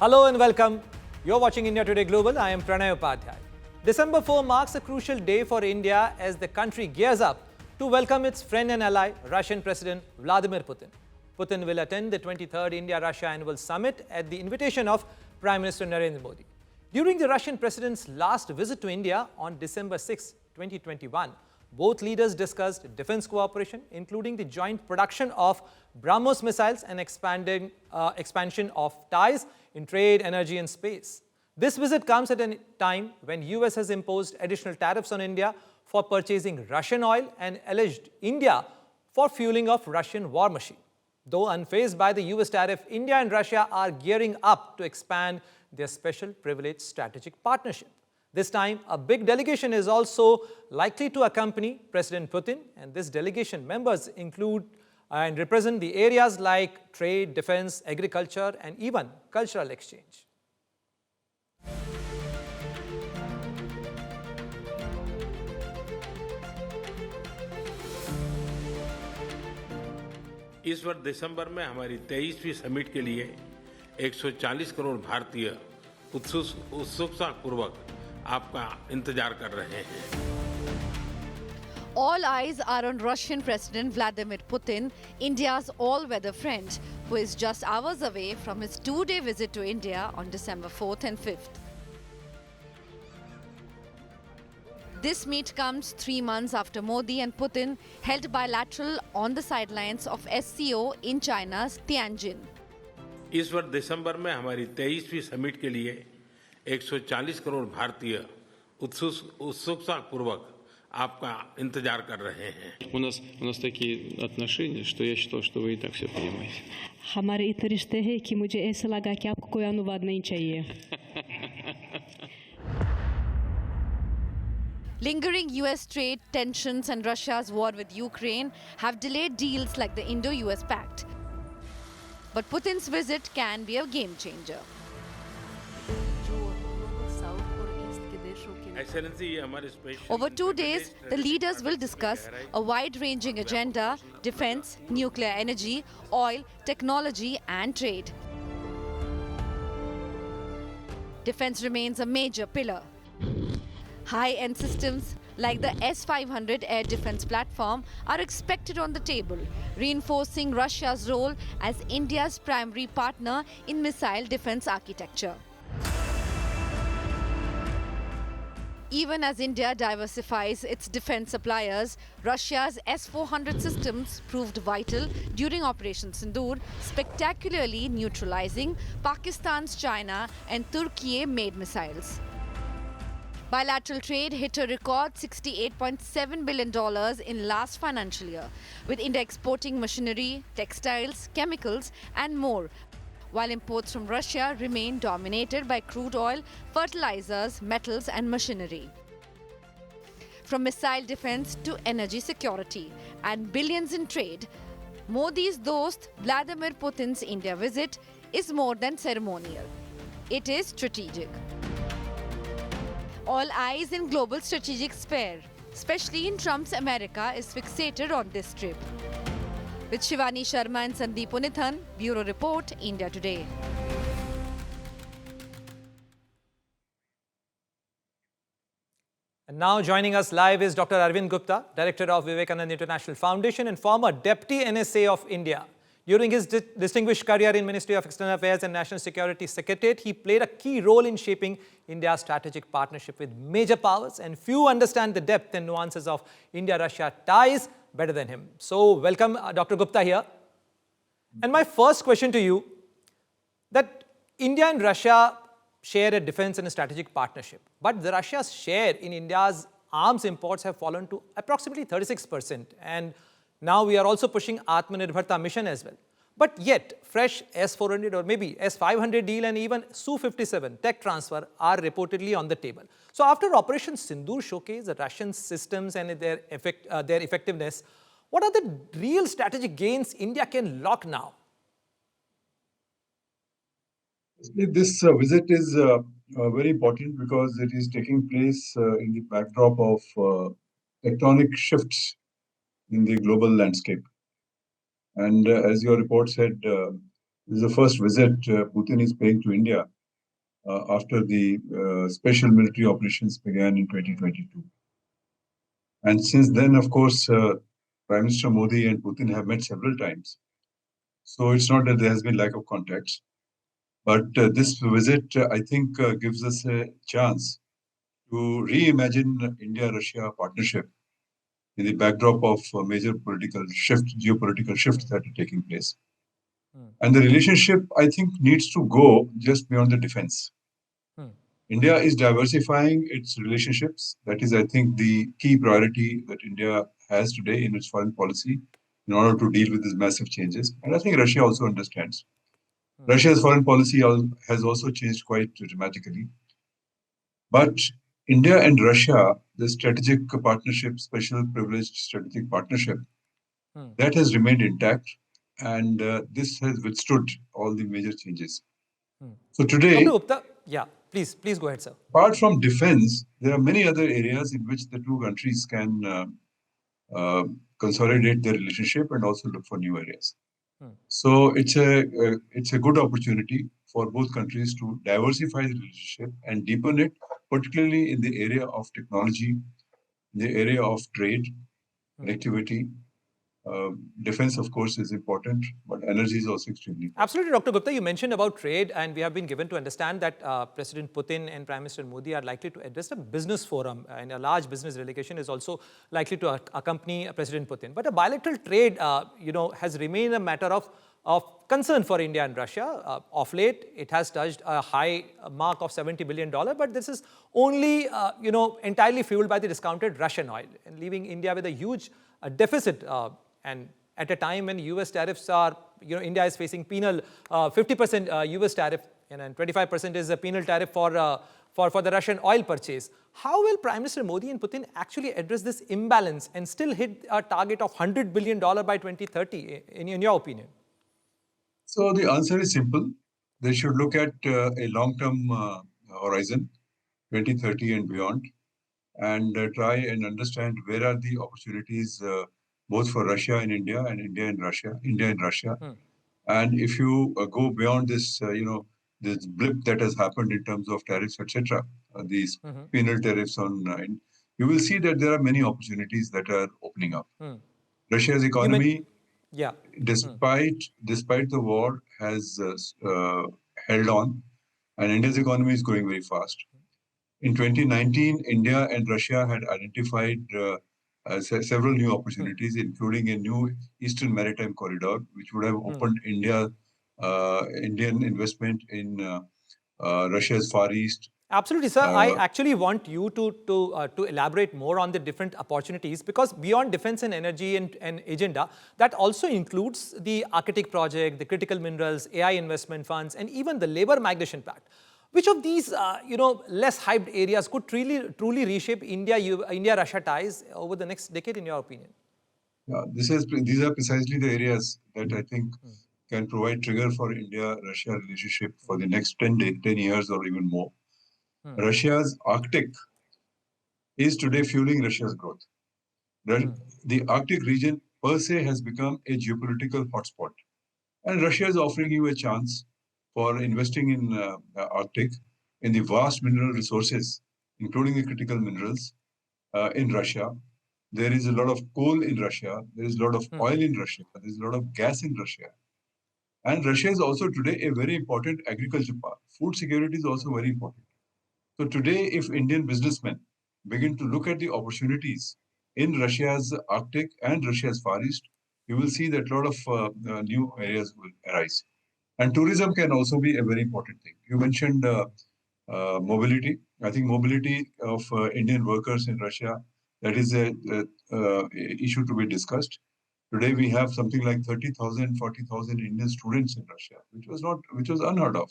Hello and welcome. You're watching India Today Global. I am Pranay Upadhyay. December 4 marks a crucial day for India as the country gears up to welcome its friend and ally, Russian President Vladimir Putin. Putin will attend the 23rd India-Russia Annual Summit at the invitation of Prime Minister Narendra Modi. During the Russian president's last visit to India on December 6, 2021, both leaders discussed defense cooperation, including the joint production of BrahMos missiles and expansion of ties in trade, energy and space. This visit comes at a time when US has imposed additional tariffs on India for purchasing Russian oil and alleged India for fueling of Russian war machine. Though unfazed by the US tariff, India and Russia are gearing up to expand their special privileged strategic partnership. This time, a big delegation is also likely to accompany President Putin, and this delegation members include and represent the areas like trade, defense, agriculture, and even cultural exchange. इस वर्ष दिसंबर में हमारी 23वीं summit के लिए 140 करोड़ भारतीय उत्सुकतापूर्वक आपका इंतजार कर रहे हैं. All eyes are on Russian President Vladimir Putin, India's all-weather friend, who is just hours away from his two-day visit to India on December 4th and 5th. This meet comes 3 months after Modi and Putin held bilateral on the sidelines of SCO in China's Tianjin. इस वर्ष दिसंबर में हमारी 23वीं summit के लिए 140 करोड़ भारतीय उत्सुकतापूर्वक आपका इंतजार कर रहे हैं. У нас такие отношения, что я считал, что вы и так все понимаете. हमारे इतने रिश्ते हैं कि मुझे ऐसा लगा कि आपको कोई अनुवाद नहीं चाहिए. Lingering US trade tensions and Russia's war with Ukraine have delayed deals like the Indo-US Pact. But Putin's visit can be a game changer. Over 2 days, the leaders will discuss a wide-ranging agenda: defense, nuclear energy, oil, technology and trade. Defense remains a major pillar. High-end systems like the S-500 air defense platform are expected on the table, reinforcing Russia's role as India's primary partner in missile defense architecture. Even as India diversifies its defense suppliers, Russia's S-400 systems proved vital during Operation Sindoor, spectacularly neutralizing Pakistan's China and Turkey-made missiles. Bilateral trade hit a record $68.7 billion in last financial year, with India exporting machinery, textiles, chemicals and more, while imports from Russia remain dominated by crude oil, fertilizers, metals and machinery. From missile defense to energy security and billions in trade, Modi's dost Vladimir Putin's India visit is more than ceremonial. It is strategic. All eyes in global strategic sphere, especially in Trump's America, is fixated on this trip. With Shivani Sharma and Sandeep Unithan, Bureau Report, India Today. And now joining us live is Dr. Arvind Gupta, Director of Vivekananda International Foundation and former Deputy NSA of India. During his distinguished career in Ministry of External Affairs and National Security Secretariat, he played a key role in shaping India's strategic partnership with major powers, and few understand the depth and nuances of India-Russia ties better than him. So welcome Dr. Gupta here. And my first question to you, that India and Russia share a defense and a strategic partnership, but the Russia's share in India's arms imports have fallen to approximately 36%, and now we are also pushing Atmanirbharta mission as well. But yet, fresh S-400 or maybe S-500 deal and even Su-57 tech transfer are reportedly on the table. So after Operation Sindoor showcased the Russian systems and their effectiveness, what are the real strategic gains India can lock now? This visit is very important because it is taking place in the backdrop of tectonic shifts in the global landscape. And as your report said, This is the first visit Putin is paying to India after the special military operations began in 2022. And since then, of course, Prime Minister Modi and Putin have met several times. So it's not that there has been lack of contacts. But this visit, I think, gives us a chance to reimagine India-Russia partnership in the backdrop of major geopolitical shifts that are taking place. And the relationship, I think, needs to go just beyond the defense. India is diversifying its relationships. That is, I think, the key priority that India has today in its foreign policy in order to deal with these massive changes. And I think Russia also understands. Russia's foreign policy has also changed quite dramatically. But India and Russia, the strategic partnership, special privileged strategic partnership, that has remained intact. And this has withstood all the major changes. So today, Dr. Gupta, yeah, please go ahead, sir. apart from defense, there are many other areas in which the two countries can consolidate their relationship and also look for new areas. So it's a good opportunity for both countries to diversify the relationship and deepen it, particularly in the area of technology, in the area of trade, connectivity. Defense, of course, is important, but energy is also extremely important. Absolutely, Dr. Gupta. You mentioned about trade, and we have been given to understand that President Putin and Prime Minister Modi are likely to address a business forum, and a large business delegation is also likely to accompany President Putin. But a bilateral trade, has remained a matter of concern for India and Russia. Of late, it has touched a high mark of $70 billion, but this is only, entirely fueled by the discounted Russian oil, and leaving India with a huge deficit. And at a time when US tariffs are, India is facing penal 50% US tariff, and 25% is a penal tariff for the Russian oil purchase. How will Prime Minister Modi and Putin actually address this imbalance and still hit a target of $100 billion by 2030, in your opinion? So the answer is simple. They should look at a long-term horizon, 2030 and beyond, and try and understand where are the opportunities both for Russia and India, and India and Russia. And if you go beyond this, this blip that has happened in terms of tariffs, etc., these penal tariffs on, you will see that there are many opportunities that are opening up. Russia's economy, despite the war, has held on, and India's economy is growing very fast. In 2019, India and Russia had identified several new opportunities, including a new Eastern Maritime Corridor, which would have opened Indian investment in Russia's Far East. Absolutely, sir. I actually want you to elaborate more on the different opportunities, because beyond defense and energy and agenda, that also includes the Arctic project, the critical minerals, AI investment funds, and even the labor migration pact. Which of these, less hyped areas could truly reshape India-Russia ties over the next decade, in your opinion? Yeah, these are precisely the areas that I think can provide trigger for India-Russia relationship for the next 10 years or even more. Russia's Arctic is today fueling Russia's growth. The Arctic region per se has become a geopolitical hotspot, and Russia is offering you a chance for investing in Arctic, in the vast mineral resources, including the critical minerals in Russia. There is a lot of coal in Russia. There is a lot of oil in Russia. There is a lot of gas in Russia. And Russia is also today a very important agriculture part. Food security is also very important. So today, if Indian businessmen begin to look at the opportunities in Russia's Arctic and Russia's Far East, you will see that a lot of new areas will arise. And tourism can also be a very important thing. You mentioned mobility. I think mobility of Indian workers in Russia, that is a issue to be discussed. Today we have something like 30,000, 40,000 Indian students in Russia, which was unheard of.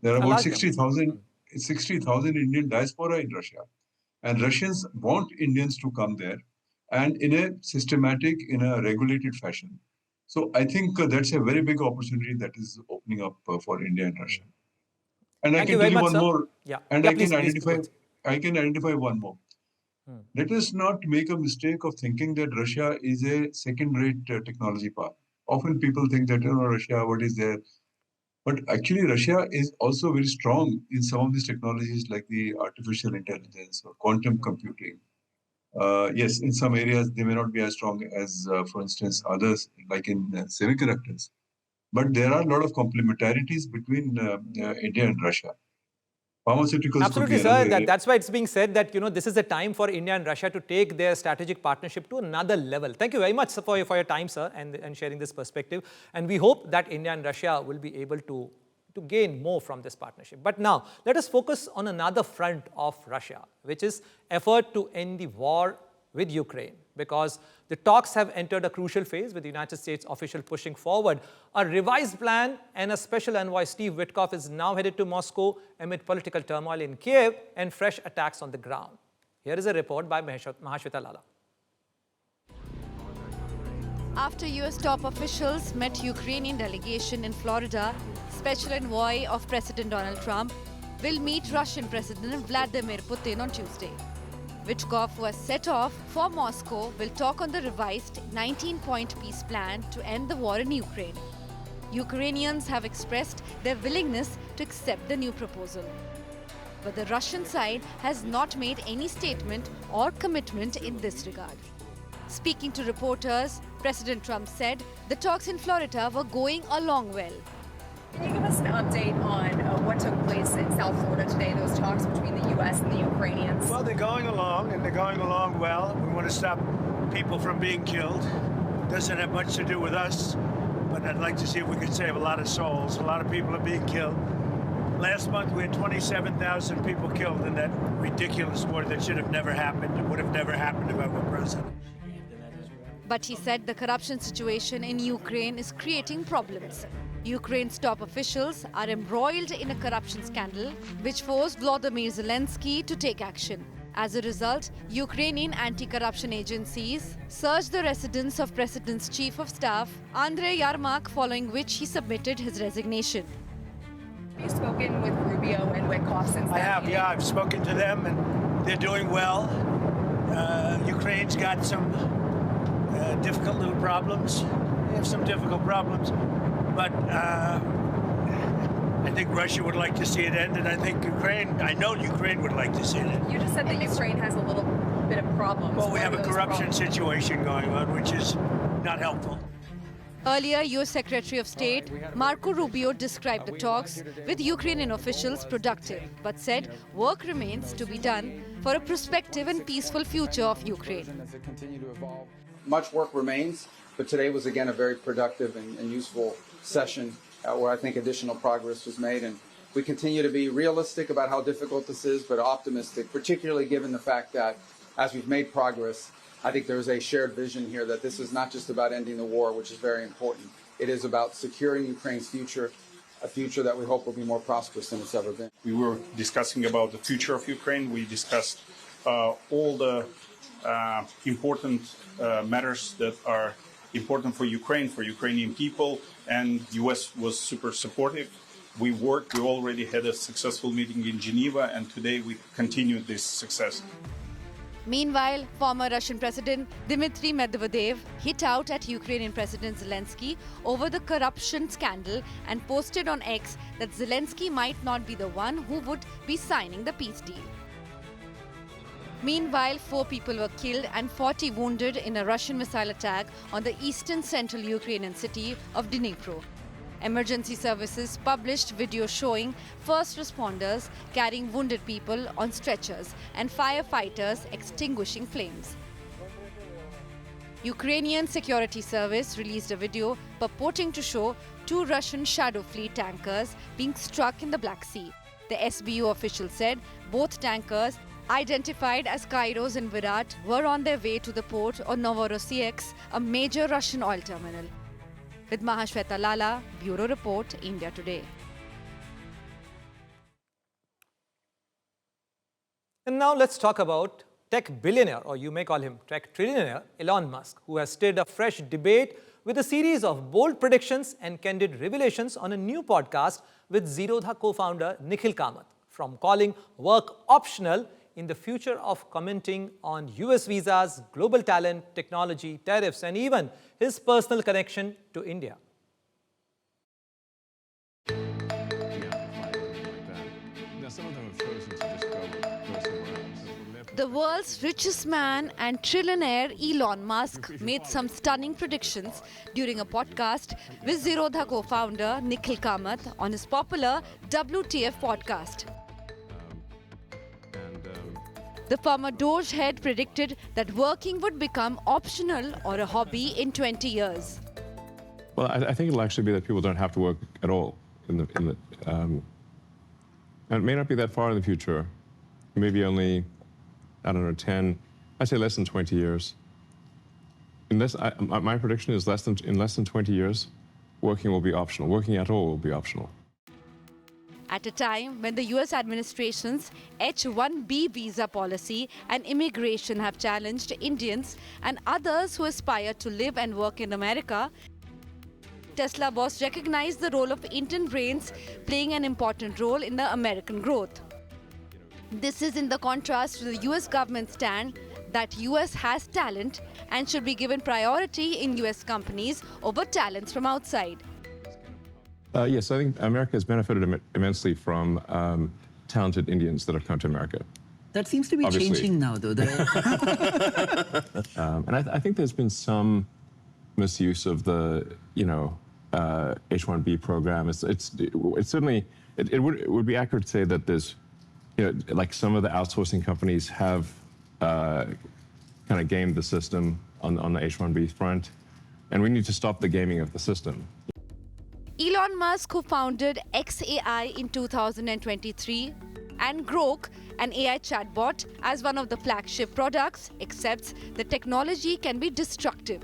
There are about 60,000 Indian diaspora in Russia, and Russians want Indians to come there, and in a systematic, in a regulated fashion. So I think that's a very big opportunity that is opening up for India and Russia. And I can tell you one more. And I can identify one more. Let us not make a mistake of thinking that Russia is a second-rate technology power. often people think that, Russia, what is there? But actually, Russia is also very strong in some of these technologies like the artificial intelligence or quantum computing. Yes, in some areas, they may not be as strong as, for instance, others, like in semiconductors. But there are a lot of complementarities between India and Russia. Pharmaceuticals could be Absolutely, another sir. area. That's why it's being said that, this is the time for India and Russia to take their strategic partnership to another level. Thank you very much for your time, sir, and sharing this perspective. And we hope that India and Russia will be able to gain more from this partnership. But now, let us focus on another front of Russia, which is effort to end the war with Ukraine, because the talks have entered a crucial phase with the United States official pushing forward a revised plan, and a special envoy, Steve Witkoff, is now headed to Moscow amid political turmoil in Kiev and fresh attacks on the ground. Here is a report by Mahashweta Lala. After US top officials met Ukrainian delegation in Florida, special envoy of President Donald Trump will meet Russian President Vladimir Putin on Tuesday. Witkoff, who has set off for Moscow, will talk on the revised 19-point peace plan to end the war in Ukraine. Ukrainians have expressed their willingness to accept the new proposal. But the Russian side has not made any statement or commitment in this regard. Speaking to reporters, President Trump said the talks in Florida were going along well. Can you give us an update on what took place in South Florida today, those talks between the U.S. and the Ukrainians? Well, they're going along, and they're going along well. We want to stop people from being killed. Doesn't have much to do with us, but I'd like to see if we can save a lot of souls. A lot of people are being killed. Last month, we had 27,000 people killed in that ridiculous war that should have never happened. It would have never happened if I were president. But he said the corruption situation in Ukraine is creating problems. Ukraine's top officials are embroiled in a corruption scandal, which forced Volodymyr Zelensky to take action. As a result, Ukrainian anti-corruption agencies searched the residence of President's Chief of Staff, Andrei Yermak, following which he submitted his resignation. Have you spoken with Rubio and Witkoff since I that have, meeting? yeah. I've spoken to them, and they're doing well. Ukraine's got some difficult little problems. They have some difficult problems. But I think Russia would like to see it end, and I know Ukraine would like to see it end. You just said that Ukraine has a little bit of problems. Well, we What have are a those corruption problems? situation going on, which is not helpful. Earlier, US Secretary of State Marco Rubio described the talks with Ukrainian officials productive, but said work remains to be done for a prospective and peaceful future of Ukraine. Much work remains, but today was again a very productive and useful session where I think additional progress was made. And we continue to be realistic about how difficult this is, but optimistic, particularly given the fact that as we've made progress, I think there's a shared vision here that this is not just about ending the war, which is very important. It is about securing Ukraine's future, a future that we hope will be more prosperous than it's ever been. We were discussing about the future of Ukraine. We discussed all the important matters that are important for Ukraine, for Ukrainian people, and U.S. was super supportive. We already had a successful meeting in Geneva, and today we continued this success. Meanwhile, former Russian President Dmitry Medvedev hit out at Ukrainian President Zelensky over the corruption scandal and posted on X that Zelensky might not be the one who would be signing the peace deal. Meanwhile, 4 people were killed and 40 wounded in a Russian missile attack on the eastern central Ukrainian city of Dnipro. Emergency services published video showing first responders carrying wounded people on stretchers and firefighters extinguishing flames. Ukrainian Security Service released a video purporting to show 2 Russian Shadow Fleet tankers being struck in the Black Sea. The SBU official said both tankers, identified as Kairos and Virat, were on their way to the port of Novorossiysk, a major Russian oil terminal. With Mahashweta Lala, Bureau Report, India Today. And now let's talk about tech billionaire, or you may call him tech trillionaire, Elon Musk, who has stirred a fresh debate with a series of bold predictions and candid revelations on a new podcast with Zerodha co-founder Nikhil Kamath. From calling work optional, in the future of commenting on US visas, global talent, technology, tariffs, and even his personal connection to India. The world's richest man and trillionaire Elon Musk made some stunning predictions during a podcast with Zerodha co-founder Nikhil Kamath on his popular WTF podcast. The former Doge head predicted that working would become optional or a hobby in 20 years. Well, I think it'll actually be that people don't have to work at all. And it may not be that far in the future. Maybe only, I don't know, 10, I'd say less than 20 years. My prediction is in less than 20 years, working will be optional. Working at all will be optional. At a time when the US administration's H-1B visa policy and immigration have challenged Indians and others who aspire to live and work in America, Tesla boss recognized the role of Indian brains playing an important role in the American growth. This is in the contrast to the US government stand that US has talent and should be given priority in US companies over talents from outside. Yes, I think America has benefited immensely from talented Indians that have come to America. That seems to be Obviously. changing now, though. And I think there's been some misuse of the, H-1B program. It's certainly, it would be accurate to say that there's, like some of the outsourcing companies have kind of gamed the system on the H-1B front, and we need to stop the gaming of the system. Elon Musk, who founded XAI in 2023, and Grok, an AI chatbot, as one of the flagship products, accepts that technology can be destructive.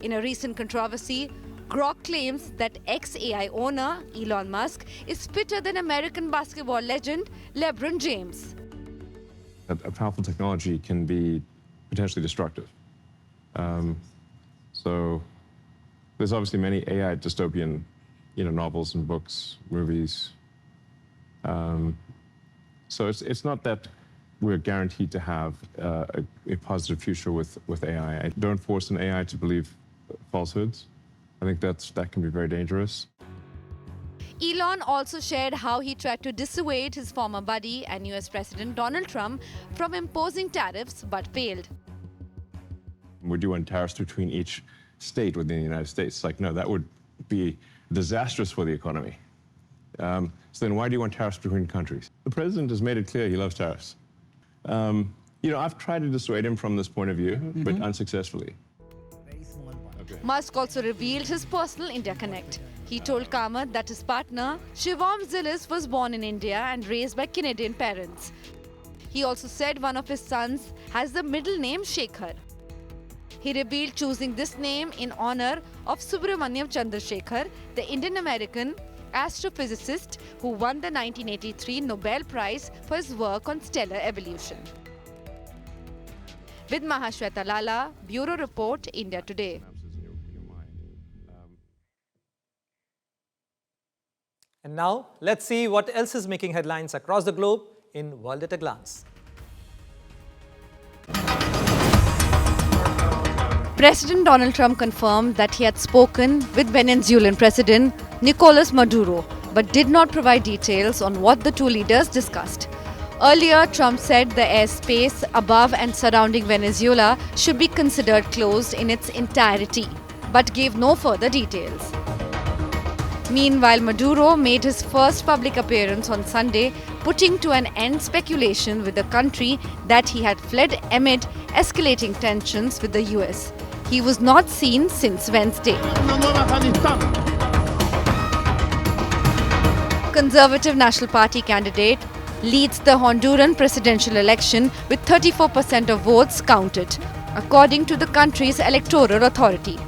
In a recent controversy, Grok claims that XAI owner Elon Musk is fitter than American basketball legend LeBron James. A powerful technology can be potentially destructive. So there's obviously many AI dystopian, novels and books, movies. So it's not that we're guaranteed to have a positive future with AI. I don't force an AI to believe falsehoods. I think that can be very dangerous. Elon also shared how he tried to dissuade his former buddy and US President Donald Trump from imposing tariffs but failed. We do want tariffs between each state within the United States. Like, no, that would be disastrous for the economy. So then why do you want tariffs between countries? The president has made it clear he loves tariffs. I've tried to dissuade him from this point of view, but unsuccessfully. Musk also revealed his personal India connect. He told Kamath that his partner, Shivam Zilis, was born in India and raised by Canadian parents. He also said one of his sons has the middle name Shekhar. He revealed choosing this name in honor of Subramaniam Chandrasekhar, the Indian-American astrophysicist who won the 1983 Nobel Prize for his work on stellar evolution. With Mahashweta Lala, Bureau Report, India Today. And now, let's see what else is making headlines across the globe in World at a Glance. President Donald Trump confirmed that he had spoken with Venezuelan President Nicolas Maduro, but did not provide details on what the two leaders discussed. Earlier, Trump said the airspace above and surrounding Venezuela should be considered closed in its entirety, but gave no further details. Meanwhile, Maduro made his first public appearance on Sunday, putting to an end speculation with the country that he had fled amid escalating tensions with the US. He was not seen since Wednesday. Conservative National Party candidate leads the Honduran presidential election with 34% of votes counted, according to the country's electoral authority.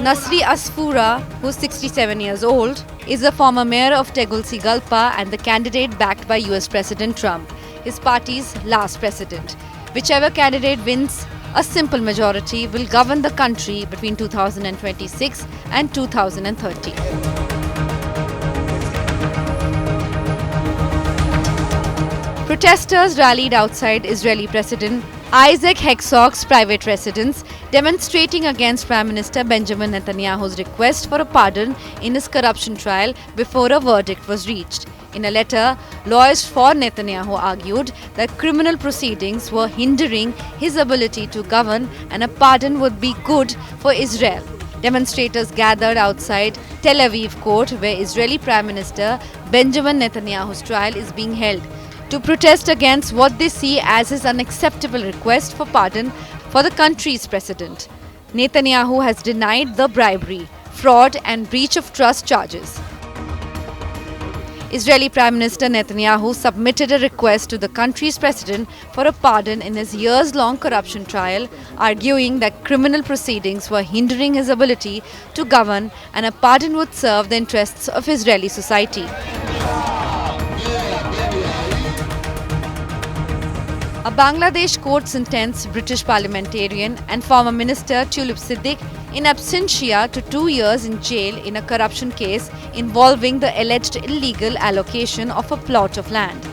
Nasri Asfura, who's 67 years old, is the former mayor of Tegucigalpa and the candidate backed by US President Trump, his party's last president. Whichever candidate wins a simple majority will govern the country between 2026 and 2030. Protesters rallied outside Israeli President Isaac Herzog's private residence, demonstrating against Prime Minister Benjamin Netanyahu's request for a pardon in his corruption trial before a verdict was reached. In a letter, lawyers for Netanyahu argued that criminal proceedings were hindering his ability to govern and a pardon would be good for Israel. Demonstrators gathered outside Tel Aviv court, where Israeli Prime Minister Benjamin Netanyahu's trial is being held, to protest against what they see as his unacceptable request for pardon for the country's president. Netanyahu has denied the bribery, fraud and breach of trust charges. Israeli Prime Minister Netanyahu submitted a request to the country's president for a pardon in his years-long corruption trial, arguing that criminal proceedings were hindering his ability to govern and a pardon would serve the interests of Israeli society. A Bangladesh court sentenced British parliamentarian and former minister Tulip Siddiq in absentia to 2 years in jail in a corruption case involving the alleged illegal allocation of a plot of land.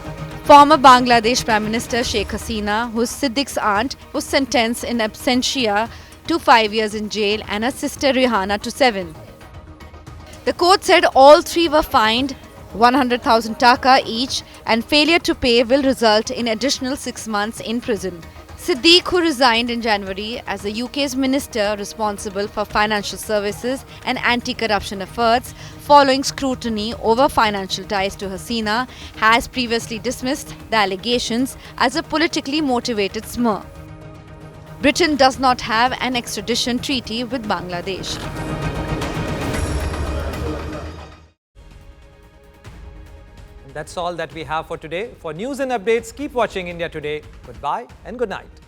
Former Bangladesh Prime Minister Sheikh Hasina, who is Siddiq's aunt, was sentenced in absentia to 5 years in jail and her sister Rihanna to 7. The court said all three were fined 100,000 taka each, and failure to pay will result in additional 6 months in prison. Siddiq, who resigned in January as the UK's minister responsible for financial services and anti-corruption efforts following scrutiny over financial ties to Hasina, has previously dismissed the allegations as a politically motivated smear. Britain does not have an extradition treaty with Bangladesh. That's all that we have for today. For news and updates, keep watching India Today. Goodbye and good night.